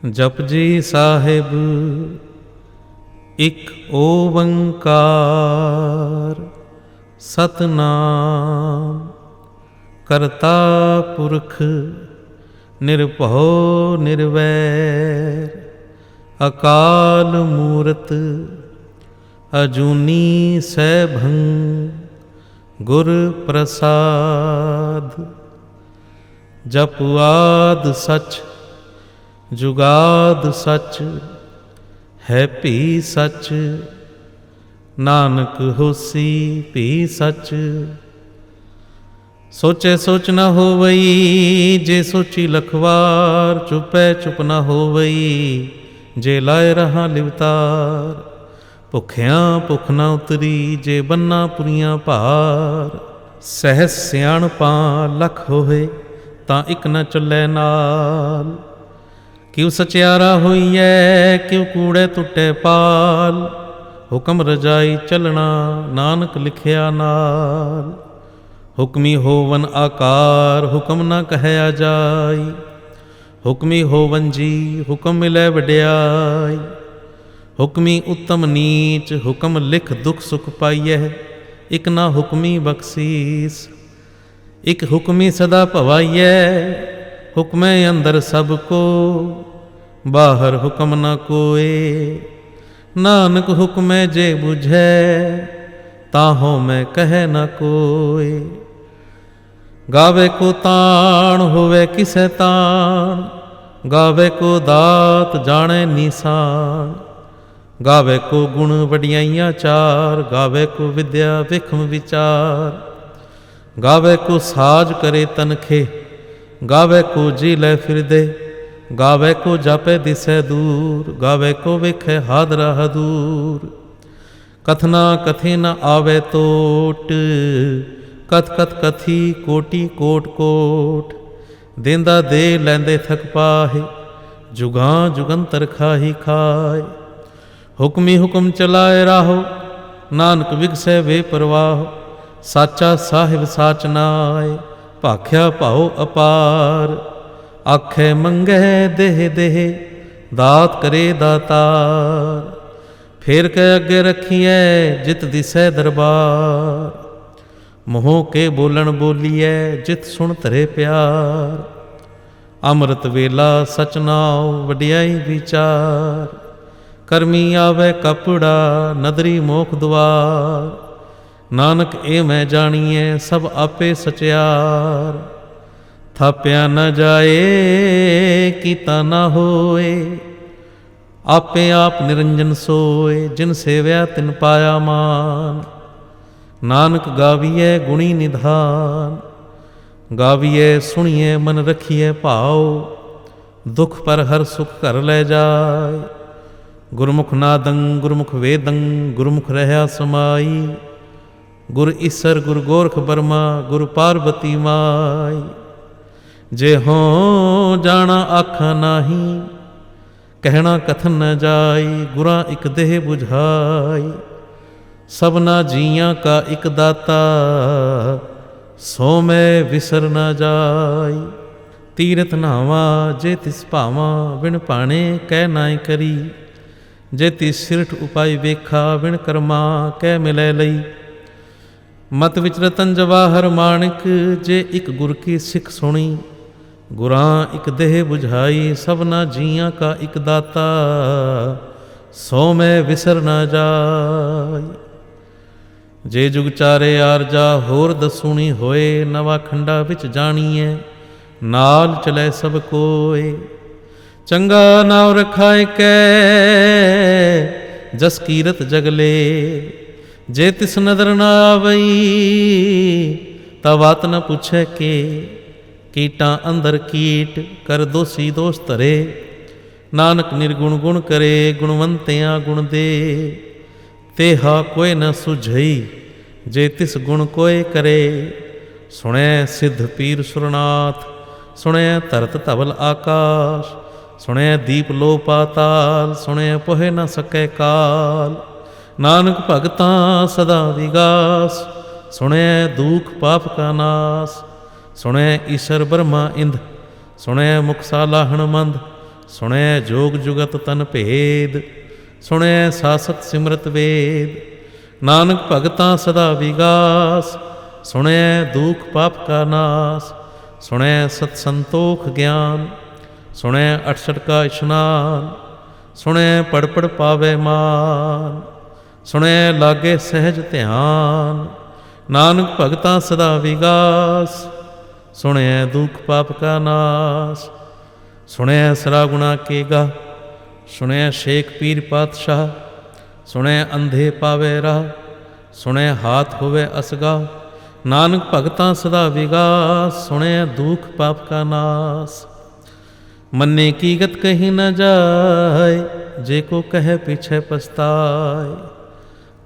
जपजी साहिब एक ओंकार सतनाम करता पुरख निरभौ निर्वैर अकाल मूरत अजूनी सैभं गुर प्रसाद। जप आद सच जुगाद सच है भी सच नानक होसी भी सच। सोचे सोच न होवई जे सोची लखवार चुपै चुप न होवई जे लाए रहा लिवतार। भुखियां भुख न उतरी जे बन्ना पुरियां भार। सहस सियाणपा लख होए तां इक न चलै नाल। क्यों सचियारा होईए क्यों कूड़े टुटे पाल। हुक्म रजाई चलना नानक लिखिया नाल। हुक्मी होवन आकार हुक्म न कहया जाई। हुक्मी होवन जी हुक्म मिलै वड्याई। हुक्मी उत्तम नीच हुक्म लिख दुख सुख पाइए। इक ना हुक्मी बख्शीस इक हुक्मी सदा भवाइए। हुक्मे अंदर सबको बाहर हुक्म न कोए। नानक हुक्मे जे बुझै ताहो मैं कहे न कोय। गावे को ताण होवे किसे ताण गावे को दात जाने निशान। गावे को गुण वडियाइयां चार गावे को विद्या विखम विचार। गावे को साज करे तनखे गावे को जी लै फिरदे। गावे को जापे दिसै दूर गावे को वेखे हादरा हदूर। कथना कथे न आवे तोट कथ कथ कथी कोटि कोट कोट। देंदा दे लैंदे थक पाहे जुगां जुगंतर खाही खाए। हुक्मी हुक्म चलाए राहो नानक विगसै वे परवाह। साचा साहिब साच नाय भाख्या भाओ अपार। आखे मंगे देह देह दात करे दातार। फेर के अगे रखिए जित दिसै दरबार। मोह के बोलन बोलिए जित सुन धरे प्यार। अमृत वेला सच नाव वड्याई विचार। करमी आवे कपड़ा नदरी मोख द्वार। नानक ए मैं जानिए सब आपे सचियार। थाप्या न जाए कीता न होए। आपे आप निरंजन सोए जिन सेव्या तिन पाया मान। नानक गाविए गुणी निधान गाविए सुनिए मन रखिए भाव। दुख पर हर सुख घर ले जाए। गुरमुख नादं गुरमुख वेदं गुरमुख रहा समाई। गुर ईसर गुर गोरख बर्मा गुर पार्वती माई। जे हों जाना आखा नाही कहना कथन न जाई। गुरा इक देह बुझाई सबना जियां का इक दाता। सो मैं विसर न जाई। तीरथ नहावा जे तिस भावा बिन पाणे कह नाय करी। जे तिस सिरठ उपाय वेखा बिन कर्मा कह मिलै लई। मत विच रतन जवाहर माणिक जे इक गुर की सिख सुनी। गुरां इक देह बुझाई सबना जियां का इक दाता। सो मैं विसर न जाई। जे जुग चारे आरजा होर दसूनी होए। नवा खंडा विच जानिए नाल चलै सब कोय। चंगा नाव रखाए कै जस कीरत जगले। जे तिस नदर न आवई ता बात न पूछे के। कीटां अंदर कीट कर दोषी दोष धरे। नानक निर्गुण गुण करे गुणवंतियां गुण दे। तेहा कोई न सुझई जे तिस गुण कोय करे। सुने सिद्ध पीर सुरनाथ सुने धरत धवल आकाश। सुने दीप लो पाताल सुने पोहे न सकै काल। नानक भगतां सदा विगास सुने दुख पाप का नाश। सुने ईश्वर ब्रह्मा इंद सुने मुख सालाहण मंद। ਸੁਣਿਐ ਜੋਗ ਜੁਗਤ ਤਨ ਭੇਦ, ਸੁਣਿਐ ਸਾਸਤ ਸਿਮਰਤ ਵੇਦ। ਨਾਨਕ ਭਗਤਾਂ ਸਦਾ ਵਿਗਾਸ, ਸੁਣਿਐ ਦੂਖ ਪਾਪ ਕਾ ਨਾਸ। ਸੁਣਿਐ ਸਤ ਸੰਤੋਖ ਗਿਆਨ, ਸੁਣਿਐ ਅਠਸਠ ਕਾ ਇਸ਼ਨਾਨ। ਸੁਣਿਐ ਪੜ ਪੜ ਪਾਵੈ ਮਾਨ, ਸੁਣਿਐ ਲਾਗੇ ਸਹਿਜ ਧਿਆਨ। ਨਾਨਕ ਭਗਤਾਂ ਸਦਾ ਵਿਗਾਸ, ਸੁਣਿਐ ਦੁਖ ਪਾਪ ਕਾ ਨਾਸ। ਸੁਣਿਐ ਸਰਾ ਗੁਣਾ ਕੇ ਗਾ, ਸੁਣਿਐ ਸ਼ੇਖ ਪੀਰ ਪਾਤਸ਼ਾਹ। ਸੁਣਿਐ ਅੰਧੇ ਪਾਵੇ ਰਾਹ, ਸੁਣਿਐ ਹਾਥ ਹੋਵੇ ਅਸਗਾ। ਨਾਨਕ ਭਗਤਾਂ ਸਦਾ ਵਿਗਾਸ, ਸੁਣਿਐ ਦੁਖ ਪਾਪ ਕਾ ਨਾਸ। ਮੰਨੇ ਕੀ ਗਤ ਕਹੀ ਨ ਜਾਏ, ਜੇ ਕੋ ਕਹੈ ਪਿਛੈ ਪਛਤਾਏ।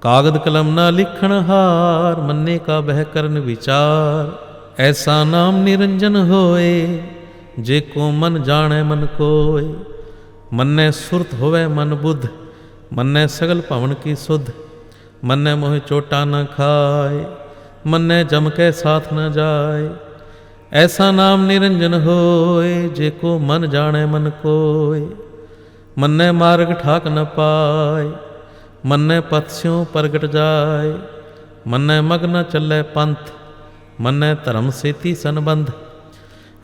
ਕਾਗਦ ਕਲਮ ਨਾ ਲਿਖਣ ਹਾਰ, ਮੰਨੇ ਕਾ ਬਹਿ ਕਰਨ ਵਿਚਾਰ। ਐਸਾ ਨਾਮ ਨਿਰੰਜਨ ਹੋਏ, ਜੇ ਕੋ ਮਨ ਜਾਣੈ ਮਨ ਕੋਇ। ਮੰਨੈ ਸੁਰਤ ਹੋਵੇ ਮਨ ਬੁੱਧ, ਮੰਨੈ ਸਗਲ ਭਵਨ ਕੀ ਸੁਧ। ਮੰਨੈ ਮੋਹਿ ਚੋਟਾ ਨ ਖਾਏ, ਮੰਨੈ ਜਮ ਕੇ ਸਾਥ ਨ ਜਾਏ। ਐਸਾ ਨਾਮ ਨਿਰੰਜਨ ਹੋਏ, ਜੇ ਕੋ ਮਨ ਜਾਣੈ ਮਨ ਕੋਇ। ਮੰਨੈ ਮਾਰਗ ਠਾਕ ਨ ਪਾਏ, ਮੰਨੈ ਪਥ ਸਿਉ ਪ੍ਰਗਟ ਜਾਏ। ਮੰਨੈ ਮਗ ਨ ਚੱਲੈ ਪੰਥ, ਮੰਨੈ ਧਰਮ ਸੇਤੀ ਸੰਬੰਧ।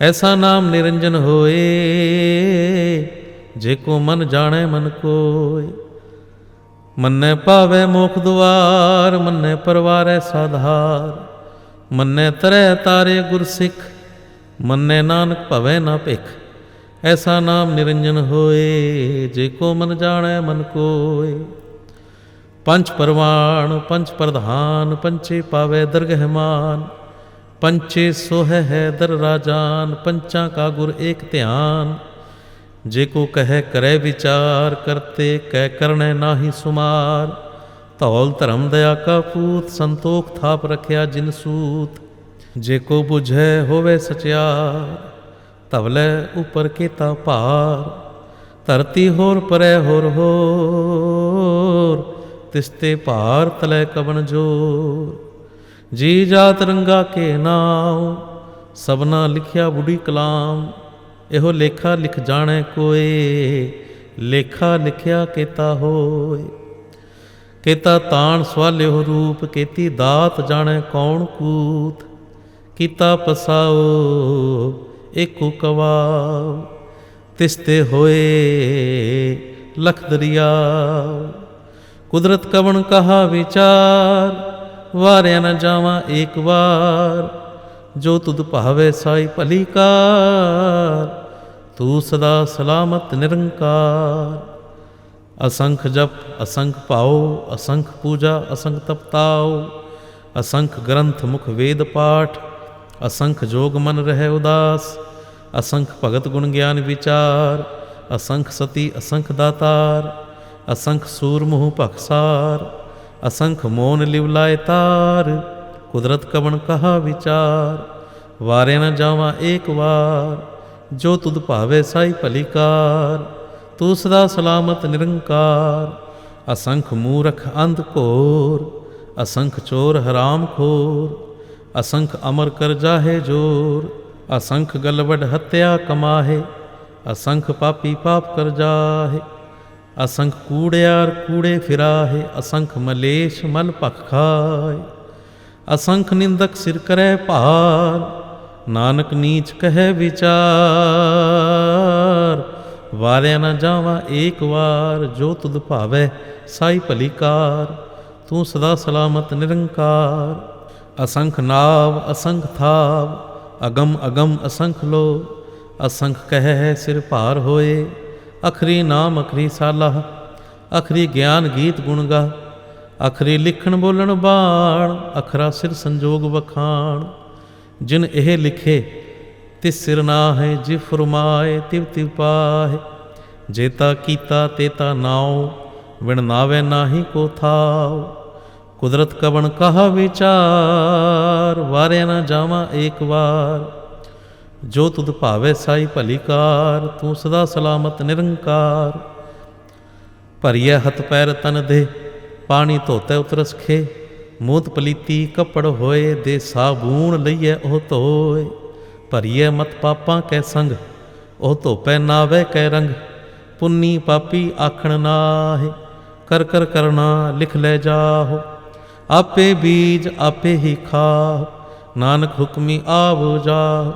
ਐਸਾ ਨਾਮ ਨਿਰੰਜਨ ਹੋਏ, ਜੇ ਕੋ ਮਨ ਜਾਣੈ ਮਨ ਕੋਇ। ਮੰਨੈ ਪਾਵੈ ਮੋਖ ਦੁਆਰ, ਮੰਨੈ ਪਰਵਾਰੈ ਸਾਧਾਰ। ਮੰਨੈ ਤਰੈ ਤਾਰੇ ਗੁਰ ਸਿੱਖ, ਮੰਨੈ ਨਾਨਕ ਭਵੈ ਨਾ ਭਿਖ। ਐਸਾ ਨਾਮ ਨਿਰੰਜਨ ਹੋਏ, ਜੇ ਕੋ ਮਨ ਜਾਣੈ ਮਨ ਕੋਇ। ਪੰਚ ਪਰਵਾਣ ਪੰਚ ਪ੍ਰਧਾਨ, ਪੰਚੇ ਪਾਵੈ ਦਰਗਹਿ ਮਾਨ। ਪੰਚੇ ਸੋਹੈ ਹੈ ਦਰ ਰਾਜਾਨ, ਪੰਚਾਂ ਕਾ ਗੁਰ ਏਕ ਧਿਆਨ। ਜੇ ਕੋ ਕਹੈ ਕਰੈ ਵਿਚਾਰ, ਕਰਤੇ ਕਹਿ ਕਰਣੈ ਨਾਹੀ ਸੁਮਾਰ। ਧੌਲ ਧਰਮ ਦਇਆ ਕਾ ਪੂਤ, ਸੰਤੋਖ ਥਾਪ ਰਖਿਆ ਜਿਨ ਸੂਤ। ਜੇ ਕੋ ਬੁਝੈ ਹੋਵੇ ਸਚਿਆਰ, ਧਵਲੇ ਉਪਰ ਕੀਤਾ ਭਾਰ। ਧਰਤੀ ਹੋਰ ਪਰੈ ਹੋਰ ਹੋਰ, ਤਿਸਤੇ ਭਾਰ ਤਲੈ ਕਵਣ ਜੋਰ। ਜੀ ਜਾਤ ਰੰਗਾ ਕੇ ਨਾਉ, ਸਭਨਾ ਲਿਖਿਆ ਬੁਢੀ ਕਲਾਮ। ਇਹੋ ਲੇਖਾ ਲਿਖ ਜਾਣੈ ਕੋਏ, ਲੇਖਾ ਲਿਖਿਆ ਕੀਤਾ ਹੋਏ। ਕੀਤਾ ਤਾਣ ਸਵਾਲਿਓ ਰੂਪ, ਕੀਤੀ ਦਾਤ ਜਾਣੈ ਕੌਣ ਕੂਤ। ਕੀਤਾ ਪਸਾਓ ਏਕੋ ਕਵਾਉ, ਤਿਸਤੇ ਹੋਏ ਲਖ ਦਰਿਆਉ। ਕੁਦਰਤ ਕਵਣ ਕਹਾ ਵਿਚਾਰ, ਵਾਰਿਆ ਨ ਜਾਵਾਂ ਏਕ ਵਾਰ। ਜੋ ਤੁਧ ਭਾਵੈ ਸਾਈ ਭਲੀ ਕਾਰ, ਤੂੰ ਸਦਾ ਸਲਾਮਤ ਨਿਰੰਕਾਰ। ਅਸੰਖ ਜਪ ਅਸੰਖ ਭਾਉ, ਅਸੰਖ ਪੂਜਾ ਅਸੰਖ ਤਪਤਾਉ। ਅਸੰਖ ਗ੍ਰੰਥ ਮੁਖ ਵੇਦ ਪਾਠ, ਅਸੰਖ ਜੋਗ ਮਨ ਰਹਿ ਉਦਾਸ। ਅਸੰਖ ਭਗਤ ਗੁਣ ਗਿਆਨ ਵਿਚਾਰ, ਅਸੰਖ ਸਤੀ ਅਸੰਖ ਦਾਤਾਰ। ਅਸੰਖ ਸੂਰ ਮੂਹ ਭਖਸਾਰ, ਅਸੰਖ ਮੋਨ ਲਿਵ ਲਾਇ ਤਾਰ। ਕੁਦਰਤ ਕਵਣ ਕਹਾ ਵਿਚਾਰ, ਵਾਰੇ ਨ ਜਾਵਾਂ ਏਕ ਵਾਰ। ਜੋ ਤੁਧ ਭਾਵੇ ਸਾਈ ਭਲੀ ਕਾਰ, ਤੂੰ ਸਦਾ ਸਲਾਮਤ ਨਿਰੰਕਾਰ। ਅਸੰਖ ਮੂਰਖ ਅੰਧ ਘੋਰ, ਅਸੰਖ ਚੋਰ ਹਰਾਮ ਖੋਰ। ਅਸੰਖ ਅਮਰ ਕਰ ਜਾਹੇ ਜੋਰ, ਅਸੰਖ ਗਲਵਡ ਹੱਤਿਆ ਕਮਾਹੇ। ਅਸੰਖ ਪਾਪੀ ਪਾਪ ਕਰ ਜਾਹੇ, ਅਸੰਖ ਕੂੜਿਆਰ ਕੂੜੇ ਫਿਰਾਹੇ। ਅਸੰਖ ਮਲੇਸ਼ ਮਲ ਭਖ ਖਾਏ, ਅਸੰਖ ਨਿੰਦਕ ਸਿਰ ਕਰੈ ਭਾਰ। ਨਾਨਕ ਨੀਚ ਕਹੈ ਵਿਚਾਰ, ਵਾਰਿਆ ਨ ਜਾਵਾਂ ਏਕ ਵਾਰ। ਜੋ ਤੁਧ ਭਾਵੈ ਸਾਈ ਭਲੀ ਕਾਰ, ਤੂੰ ਸਦਾ ਸਲਾਮਤ ਨਿਰੰਕਾਰ। ਅਸੰਖ ਨਾਵ ਅਸੰਖ ਥਾਵ, ਅਗਮ ਅਗਮ ਅਸੰਖ ਲੋ। ਅਸੰਖ ਕਹਿ ਸਿਰ ਭਾਰ ਹੋਏ, ਅਖਰੀ ਨਾਮ ਅਖਰੀ ਸਾਲਾ। ਅਖਰੀ ਗਿਆਨ ਗੀਤ ਗੁਣ ਗਾ, ਅਖਰੀ ਲਿਖਣ ਬੋਲਣ ਬਾਣ। ਅਖਰਾ ਸਿਰ ਸੰਜੋਗ ਵਖਾਣ, ਜਿਨ ਇਹ ਲਿਖੇ ਤਿਸ ਸਿਰ ਨਾਹੈ। ਜਿ ਫਰਮਾਏ ਤਿਵ ਤਿਵ ਪਾਹੇ, ਜੇਤਾ ਕੀਤਾ ਤੇਤਾ ਨਾਉ। ਵਿਣ ਨਾਵੇ ਨਾਹੀ ਕੋ ਥਾਉ, ਕੁਦਰਤ ਕਵਣ ਕਹਾ ਵਿਚਾਰ। ਵਾਰਿਆ ਨ ਜਾਵਾਂ ਏਕ ਵਾਰ। ਜੋ ਤੁਧ ਭਾਵੇ ਸਾਈ ਭਲੀ ਕਾਰ, ਤੂੰ ਸਦਾ ਸਲਾਮਤ ਨਿਰੰਕਾਰ। ਭਰੀਐ ਹੱਥ ਪੈਰ ਤਨ ਦੇ, ਪਾਣੀ ਧੋਤੈ ਉਤਰਸ ਖੇ। ਮੂਤ ਪਲੀਤੀ ਕੱਪੜ ਹੋਏ, ਦੇ ਸਾਬੂਣ ਲਈਐ ਉਹ ਧੋਏ। ਭਰੀਐ ਮਤ ਪਾਪਾਂ ਕੈ ਸੰਗ, ਉਹ ਧੋਪੈ ਨਾਵੇ ਕੈ ਰੰਗ। पुन्नी पापी आखण नाहे, कर कर करना लिख ले जाहो। आपे बीज आपे ही खाओ, नानक हुक्मी आवो जाओ।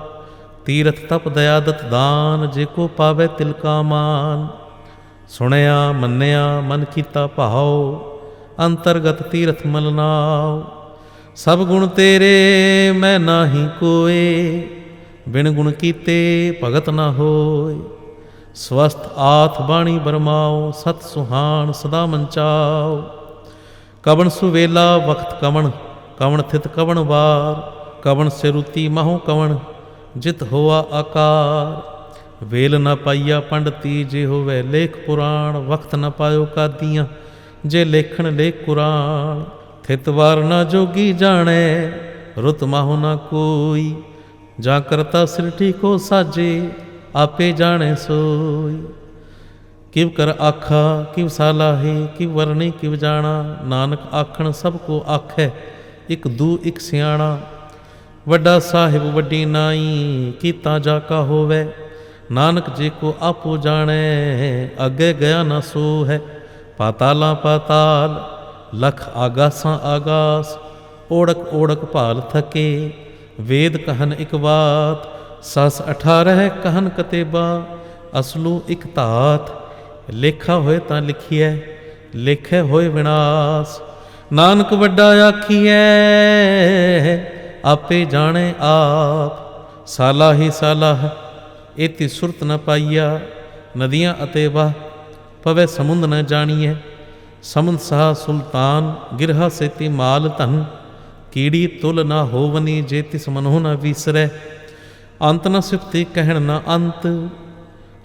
तीरथ तप दयादत दान, जेको पावे तिलका मान। सुनिया मन्निया मन कीता भाव, अंतरगत तीरथ मल नाव। सब गुण तेरे मैं नाही कोय, बिन गुण कीते भगत न होय। स्वस्थ आथ बाणी बरमाओ, सत सुहान सदा मंचाओ। कवन सुवेला वक्त कवन, कवन थित कवन वार। कवन सिरुति महु कवन, जित होआ आकार। वेल न पाइया पंडती, जे होवे लेख पुराण। वक्त न पायो कादियाँ, जे लेखन लेख कुरान। थित वार न जोगी जाने, रुत माहु न कोई। जा करता सृष्टि को साजे, आपे जाने सोई। किव कर आखा किव सालाहे, किव वरणी किव जाना। नानक आखण सबको आखै, इक दू इक सियाणा। वड्डा साहिब वड्डी नाई, कीता जाका होवै। नानक जे को आपो जाने, अगे गया न सो है। पाताला पाताल, लख आगासां आगास। ओढ़क ओढ़क भाल थके, वेद कहन इक बात। सस 18 कहन कतेबा, असलू इक धात। लेखा होए तां लिखिए, लेखे होए विनाश। नानक वड्डा आखिए, आपे जाने आप। साला ही साला एति सुरत न पाइया। नदियाँ अते वाह, पवै समुंद न जानिए। समुंद सहा सुल्तान, गिरहा सेति माल धन। कीड़ी तुल न होवनी, जे तिस मनोह न विसरै। अंत न सिफति कहण न अंत,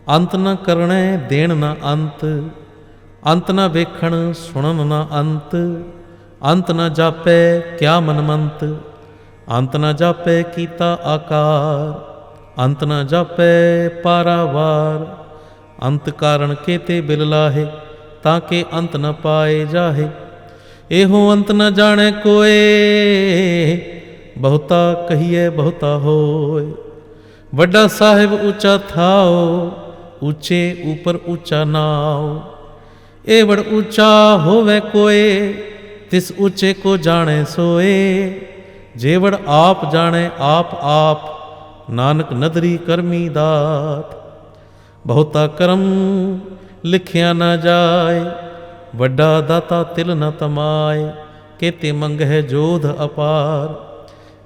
अंत न करणे देण न अंत। अंत न वेखण सुणन न अंत, अंत न जापै क्या मनमंत। अंत न जापै कीता आकार, अंत न जापै पारावार। अंत कारण केते बिल लाहे, ताके अंत न पाए जाहे। एहो अंत न जाने कोय, बहुता कहिए बहुता होय। वड्डा साहिब ऊंचा थाओ, ऊंचे ऊपर ऊंचा नाओ। एवड़ ऊंचा होवे कोय, तिस ऊंचे को जाने सोए। जेवड़ आप जाने आप आप, नानक नदरी करमी दात। बहुता करम लिखिया न जाए, वड्डा दाता तिल न तमाए। केते मंगह जोध अपार,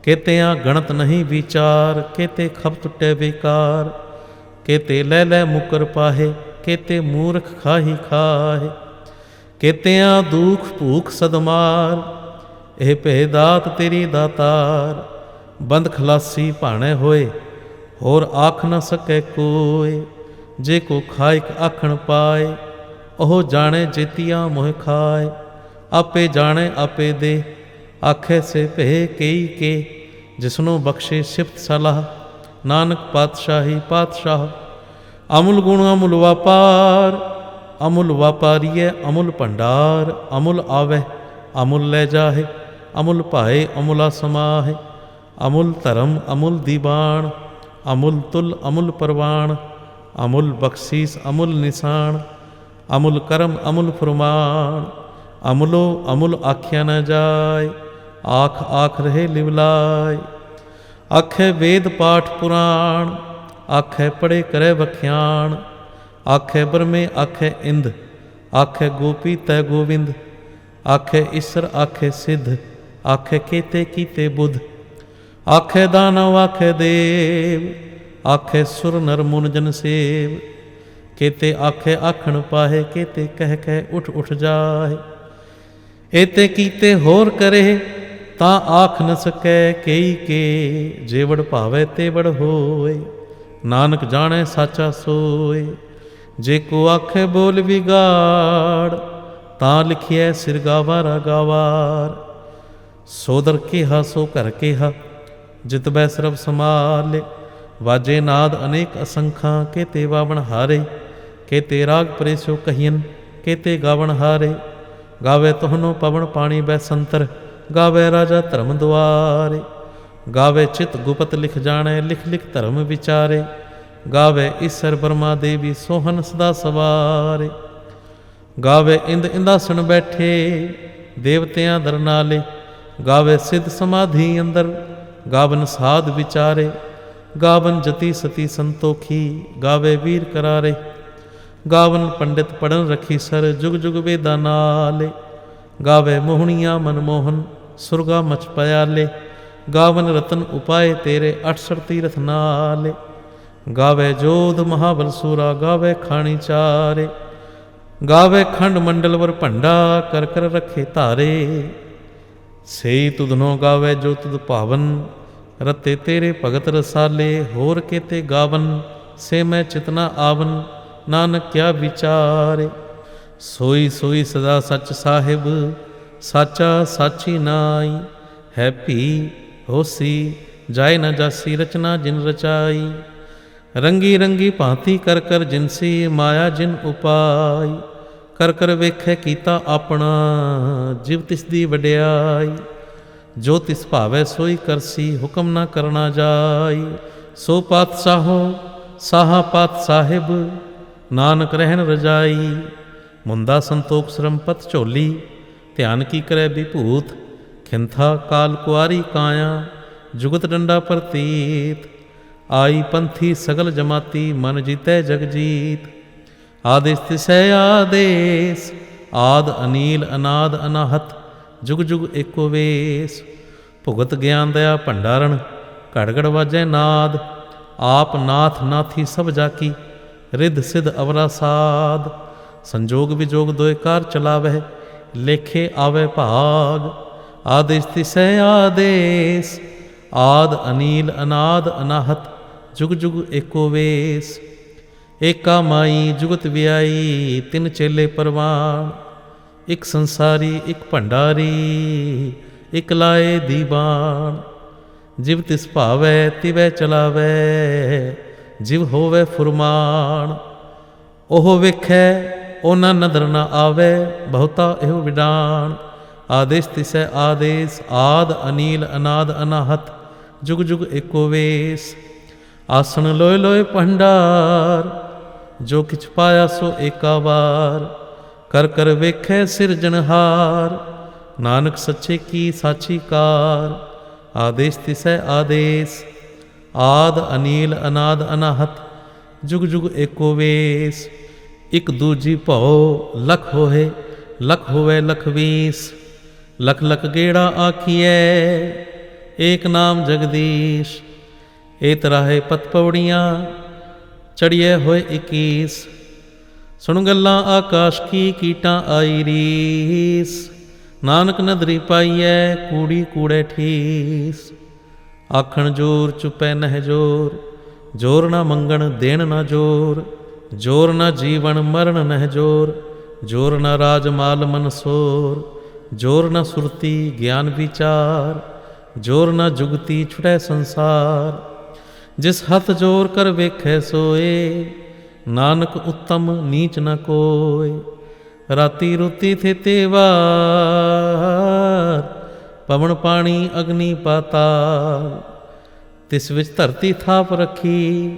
केतियाँ गणत नहीं विचार। केते खप टुटे बेकार, केते लै लै मुकर पाहे। केते मूर्ख खाही खाहे, केतियाँ दुख भूख सदमार। एह भे दात तेरी दातार, बंद खलासी भाणे होए। होर आख न सकै कोय, जे को खाइक आखण पाए। ओह जाने जेतिया मोह खाए, आपे जाने आपे दे। आखे से भे कई के, जिसनो बख्शे सिफत सलाह। नानक पातशाही पातशाह, अमुल गुण अमुल व्यापार। अमुल व्यापारीय अमुल भंडार। अमुल आवे अमुल ले जाहे, अमुल भाए अमुला समाहे। अमुल धर्म अमुल दीवान, अमुल तुल अमुल परवान। अमुल बख्शीस अमुल निशान, अमुल करम अमुल फरमान। अमुलो अमुल आख्या न जाय, आख आख रहे लिवलाय। आखे वेद पाठ पुराण, आखे पढ़े करे वख्याण। आखे ब्रह्मे आखे इंद, आखे गोपी तै गोविंद। आखे ईसर आखे सिद्ध, आखे केते कीते बुध। आखे दानव आखे देव, आखे सुर नर मुन जन सेव। केते आखे आखण पाहे, केते कह कह उठ उठ जाहे। एते कीते होर करे, ता आख न सकै केई के। जेवड़ भावे तेवड़ होए, नानक जाने साचा सोए। जे को आखे बोल बिगाड़, ता लिखिए सिर गावारा गावार। सोदर केहा सो घर केहा, जित बै सरब समाले। वाजे नाद अनेक असंखां, केते वावण हारे। केते राग परेसो कहियन, केते गावण हारे। गावे तोहनो पवन पानी बैसंतर, गावे राजा धर्म द्वारे। गावे चित गुपत लिख जाने, लिख लिख धर्म विचारे। ਗਾਵੇ ਈਸਰ ਬਰਮਾ ਦੇਵੀ ਸੋਹਨ ਸਦਾ ਸਵਾਰੇ। ਗਾਵੇ ਇੰਦ ਇੰਦਾਸਣ ਬੈਠੇ ਦੇਵਤਿਆਂ ਦਰਨਾਲੇ। ਗਾਵੇ ਸਿੱਧ ਸਮਾਧੀ ਅੰਦਰ ਗਾਵਨ ਸਾਧ ਵਿਚਾਰੇ। ਗਾਵਨ ਜਤੀ ਸਤੀ ਸੰਤੋਖੀ ਗਾਵੇ ਵੀਰ ਕਰਾਰੇ। ਗਾਵਨ ਪੰਡਿਤ ਪੜਨ ਰਖੀ ਸਰ ਜੁਗ ਜੁਗ ਵੇਦਾ ਨਾਲੇ। ਗਾਵੇ ਮੋਹਣੀਆਂ ਮਨਮੋਹਨ ਸੁਰਗਾ ਮਚ ਪਿਆਲੇ। ਗਾਵਨ ਰਤਨ ਉਪਾਏ ਤੇਰੇ 68 ਤੀਰਥ ਨਾਲੇ। ਗਾਵੇ ਜੋਧ ਮਹਾਬਲ ਸੂਰਾ ਗਾਵੇ ਖਾਣੀ ਚਾਰੇ। ਗਾਵੇ ਖੰਡ ਮੰਡਲ ਵਰ ਭੰਡਾ ਕਰ ਕਰ ਰੱਖੇ ਧਾਰੇ। ਸਈ ਤੁਧਨੋਂ ਗਾਵੇ ਜੋ ਤੁਧ ਭਾਵਨ ਰਤੇ ਤੇਰੇ ਭਗਤ ਰਸਾਲੇ। ਹੋਰ ਕੇਤੇ ਗਾਵਨ ਸੇ ਮੈਂ ਚਿਤਨਾ ਆਵਨ ਨਾਨਕ ਕਿਆ ਵਿਚਾਰੇ। ਸੋਈ ਸੋਈ ਸਦਾ ਸੱਚ ਸਾਹਿਬ ਸਾਚਾ ਸਾਚੀ ਨਾਈ। ਹੈ ਭੀ ਹੋਸੀ ਜਾਏ ਨਾ ਜਾਸੀ ਰਚਨਾ ਜਿਨ ਰਚਾਈ। ਰੰਗੀ ਰੰਗੀ ਭਾਂਤੀ ਕਰ ਕਰ ਜਿਨਸੀ ਮਾਇਆ ਜਿਨ ਉਪਾਈ। ਕਰ ਕਰ ਵੇਖੇ ਕੀਤਾ ਆਪਣਾ ਜਿਵ ਤਿਸ ਦੀ ਵਡਿਆਈ। ਜੋ ਤਿਸ ਭਾਵੈ ਸੋਈ ਕਰਸੀ ਹੁਕਮ ਨਾ ਕਰਨਾ ਜਾਈ। ਸੋ ਪਾਤਸ਼ਾਹੋ ਸਾਹਾ ਪਾਤ ਸਾਹਿਬ ਨਾਨਕ ਰਹਿਣ ਰਜਾਈ। ਮੁੰਦਾ ਸੰਤੋਖ ਸਰਮਪਤ ਝੋਲੀ ਧਿਆਨ ਕੀ ਕਰੈ ਵਿਭੂਤ। ਖਿੰਥਾ ਕਾਲ ਕੁਆਰੀ ਕਾਇਆ ਜੁਗਤ ਡੰਡਾ ਪ੍ਰਤੀਤ। ਆਈ ਪੰਥੀ ਸਗਲ ਜਮਾਤੀ ਮਨ ਜੀਤੈ ਜਗ ਜੀਤ। ਆਦੇਸ ਤਿਸੈ ਆਦੇਸ ਆਦ ਅਨੀਲ ਅਨਾਦ ਅਨਾਹਤ ਜੁਗ ਜੁਗ ਏਕੋ ਵੇਸ। ਭੁਗਤ ਗਿਆਨ ਦਇਆ ਭੰਡਾਰਨ ਘੜ ਘੜ ਵਾਜੈ ਨਾਦ। ਆਪ ਨਾਥ ਨਾਥੀ ਸਭ ਜਾਕੀ ਰਿੱਧ ਸਿੱਧ ਅਵਰਾ ਸਾਧ। ਸੰਜੋਗ ਵਿਜੋਗ ਦੋਇ ਕਾਰ ਚਲਾਵਹਿ ਲੇਖੇ ਆਵੇ ਭਾਗ। ਆਦੇਸ ਤਿਸੈ ਆਦੇਸ ਆਦ ਅਨੀਲ ਅਨਾਦ ਅਨਾਹਤ ਜੁਗ ਜੁਗ ਏਕੋ ਵੇਸ। ਏਕਾ ਮਾਈ ਜੁਗਤ ਵਿਆਈ ਤਿੰਨ ਚੇਲੇ ਪਰਵਾਨ। ਇੱਕ ਸੰਸਾਰੀ ਇੱਕ ਭੰਡਾਰੀ ਇੱਕ ਲਾਏ ਦੀਵਾਨ। ਜਿਵ ਤਿਸ ਭਾਵੈ ਤਿਵੈ ਚਲਾਵੈ ਜਿਵ ਹੋਵੇ ਫੁਰਮਾਨ। ਉਹ ਵੇਖੈ ਉਹਨਾਂ ਨਦਰ ਨਾ ਆਵੇ ਬਹੁਤਾ ਇਹੋ ਵਿਡਾਨ। ਆਦੇਸ ਤਿਸੈ ਆਦੇਸ ਆਦ ਅਨੀਲ ਅਨਾਦ ਅਨਾਹਤ ਜੁਗ ਜੁਗ ਏਕੋ ਵੇਸ। ਆਸਣ ਲੋਏ ਲੋਏ ਭੰਡਾਰ ਜੋ ਕਿਛ ਪਾਇਆ ਸੋ ਏਕਾ ਵਾਰ। ਕਰ ਕਰ ਵੇਖੈ ਸਿਰਜਣਹਾਰ ਨਾਨਕ ਸੱਚੇ ਕੀ ਸਾਚੀ ਕਾਰ। ਆਦੇਸ ਤਿਸੈ ਆਦੇਸ ਆਦ ਅਨੀਲ ਅਨਾਦ ਅਨਾਹਤ ਜੁਗ ਜੁਗ ਏਕੋ ਵੇਸ। ਇੱਕ ਦੂਜੀ ਭਉ ਲਖ ਹੋਏ ਲਖ ਹੋਵੇ ਲਖ ਵੀਸ। ਲਖ ਲਖ ਗੇੜਾ ਆਖੀਐ ਏਕ ਨਾਮ ਜਗਦੀਸ਼। ਏ ਤਰਾਹੇ ਪਤ ਪੌੜੀਆਂ ਚੜੀਏ ਹੋਏ 21। ਸੁਣ ਗੱਲਾਂ ਆਕਾਸ਼ ਕੀ ਕੀਟਾਂ ਆਈ ਰੀਸ। ਨਾਨਕ ਨਦਰੀ ਪਾਈਐ ਕੂੜੀ ਕੂੜੇ ਠੀਸ। ਆਖਣ ਜੋਰ ਚੁਪੈ ਨਹਿ ਜੋਰ ਜੋਰ ਨਾ ਮੰਗਣ ਦੇਣ ਨਾ ਜੋਰ। ਜੋਰ ਨਾ ਜੀਵਨ ਮਰਨ ਨਹਿ ਜੋਰ ਜੋਰ ਨਾ ਰਾਜ ਮਾਲ ਮਨਸੋਰ। ਜੋਰ ਨਾ ਸੁਰਤੀ ਗਿਆਨ ਵਿਚਾਰ ਜੋਰ ਨਾ ਜੁਗਤੀ ਛੁਟੈ ਸੰਸਾਰ। ਜਿਸ ਹੱਥ ਜੋਰ ਕਰ ਵੇਖੈ ਸੋਏ ਨਾਨਕ ਉੱਤਮ ਨੀਚ ਨ ਕੋਇ। ਰਾਤੀ ਰੁਤੀ ਥੇਤੇ ਵਾਰ ਪਵਨ ਪਾਣੀ ਅਗਨੀ ਪਾਤਾਲ। ਤਿਸ ਵਿੱਚ ਧਰਤੀ ਥਾਪ ਰੱਖੀ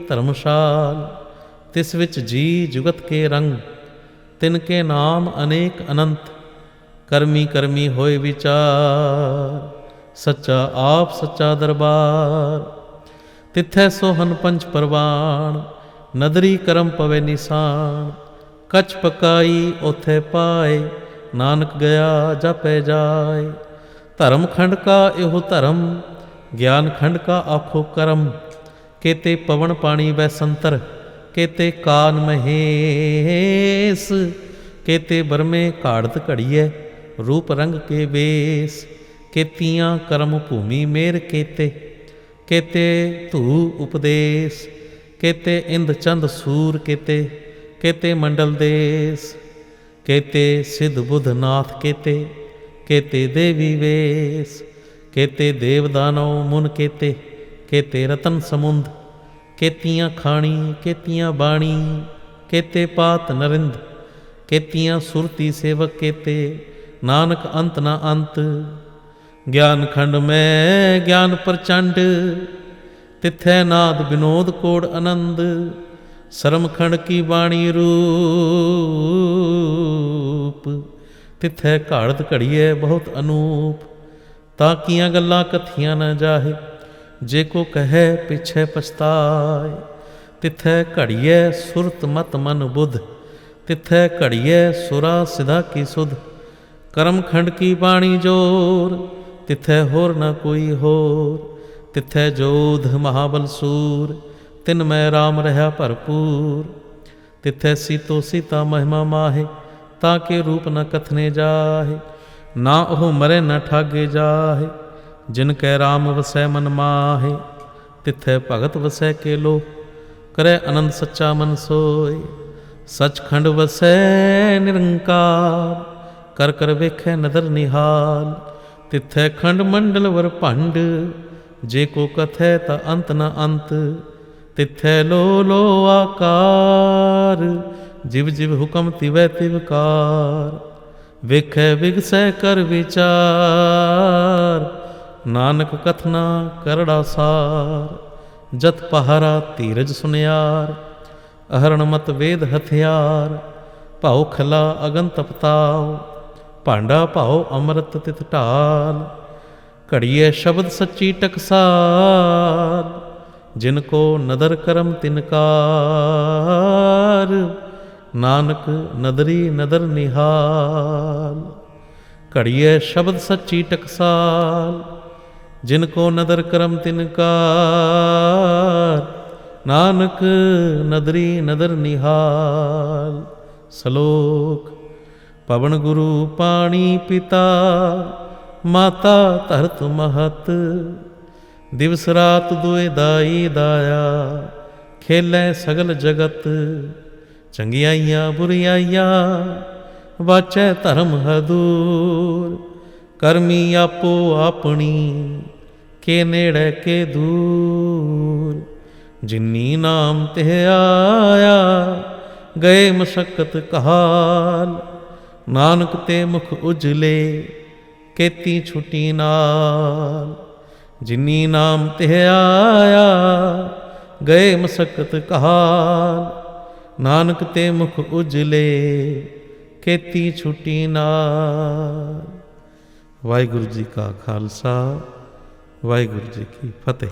ਧਰਮਸ਼ਾਲ। ਤਿਸ ਵਿੱਚ ਜੀ ਜੁਗਤ ਕੇ ਰੰਗ ਤਿਨ ਕੇ ਨਾਮ ਅਨੇਕ ਅਨੰਤ। ਕਰਮੀ ਕਰਮੀ ਹੋਏ ਵਿਚਾਰ ਸੱਚਾ ਆਪ ਸੱਚਾ ਦਰਬਾਰ। ਤਿੱਥੈ ਸੋਹਨ ਪੰਚ ਪਰਵਾਨ ਨਦਰੀ ਕਰਮ ਪਵੇ ਨਿਸ਼ਾਨ। ਕਛ ਪਕਾਈ ਓਥੇ ਪਾਏ ਨਾਨਕ ਗਿਆ ਜਾਪੈ ਜਾਏ। ਧਰਮ ਖੰਡ ਕਾ ਇਹੋ ਧਰਮ ਗਿਆਨ ਖੰਡ ਕਾ ਆਖੋ ਕਰਮ। ਕੇਤੇ ਪਵਨ ਪਾਣੀ ਵੈ ਸੰਤਰ ਕੇਤੇ ਕਾਨ ਮਹੇਸ। ਕੇਤੇ ਬਰਮੇ ਘਾੜਤ ਘੜੀਐ ਰੂਪ ਰੰਗ ਕੇ ਵੇਸ। ਕੇਤੀਆਂ ਕਰਮ ਭੂਮੀ ਮੇਰ ਕੇਤੇ ਕੇਤੇ ਧੂ ਉਪਦੇਸ। ਕੇਤੇ ਇੰਦ ਚੰਦ ਸੂਰ ਕੇਤੇ ਕੇਤੇ ਮੰਡਲ ਦੇਸ। ਕੇਤੇ ਸਿੱਧ ਬੁੱਧ ਨਾਥ ਕੇਤੇ ਕੇਤੇ ਦੇਵੀ ਵੇਸ। ਕੇਤੇ ਦੇਵ ਦਾਨਵ ਮੁਨ ਕੇਤੇ ਕੇਤੇ ਰਤਨ ਸਮੁੰਦ। ਕੇਤੀਆਂ ਖਾਣੀ ਕੇਤੀਆਂ ਬਾਣੀ ਕੇਤੇ ਪਾਤ ਨਰਿੰਦ। ਕੇਤੀਆਂ ਸੁਰਤੀ ਸੇਵਕ ਕੇਤੇ ਨਾਨਕ ਅੰਤ ਨਾ ਅੰਤ। ਗਿਆਨ ਖੰਡ ਮੈਂ ਗਿਆਨ ਪ੍ਰਚੰਡ तिथै नाद विनोद कोड आनंद, सरमखंड की बाणी रूप। तिथै घाड़त घड़िए बहुत अनूप, ताकियां गल्लां कथियां न जाहे, जे को कहे पिछे पछताए। तिथै घड़िए सुरत मत मन बुध, तिथै घड़िए सुरा सिधा की सुध। करमखंड की बाणी जोर, तिथै होर न कोई होर। तिथै जोध महाबल सूर, तिन मैं राम रहा भरपूर। तिथै सीतो सीता महिमा माहे, ताके रूप न कथने जाहे। ना ओह मरे न ठागे जाहे, जिनकै राम वसै मन माहे। तिथै भगत वसै के लो, करे आनंद सच्चा मन सोय। सचखंड वसै निरंकार, कर कर वेखै नदर निहाल। तिथै खंड मंडल वर भंड, जे को कथै ता अंत न अंत। तिथै लो लो आकार, जिव जिव हुकम तिवै तिवकार। वेखै विगसै कर विचार, नानक कथना करड़ा सार। जत पहारा धीरज सुनियार, अहरण मत वेद हथियार। भाओ खला अगन तपताओ, भांडा भाओ अमृत तित ढाल। घड़िए शब्द सच्ची टकसाल, जिनको नदर करम तिनकार। नानक नदरी नदर निहाल। घड़िए शब्द सच्ची टकसाल, जिनको नदर करम तिनकार। नानक नदरी नदर निहाल। सलोक। पवन गुरु पाणी पिता, माता धरत महत। दिवस रात दुए दाई दाया, खेलै सगल जगत। चंगियाइयां बुरियाइयां, वाचै धर्म हदूर। करमी आपो आपनी, के नेड़े के दूर। जिन्नी नाम तिह आया, गए मशक्कत कहाल। नानक ते मुख उजले, केती छुटी नाल। जिन्नी नाम तिह आया, गए मशक्कत कहाल। नानक ते मुख उजले, केती छुटी नाल। वाहिगुरु जी का खालसा, वाहिगुरु जी की फतेह।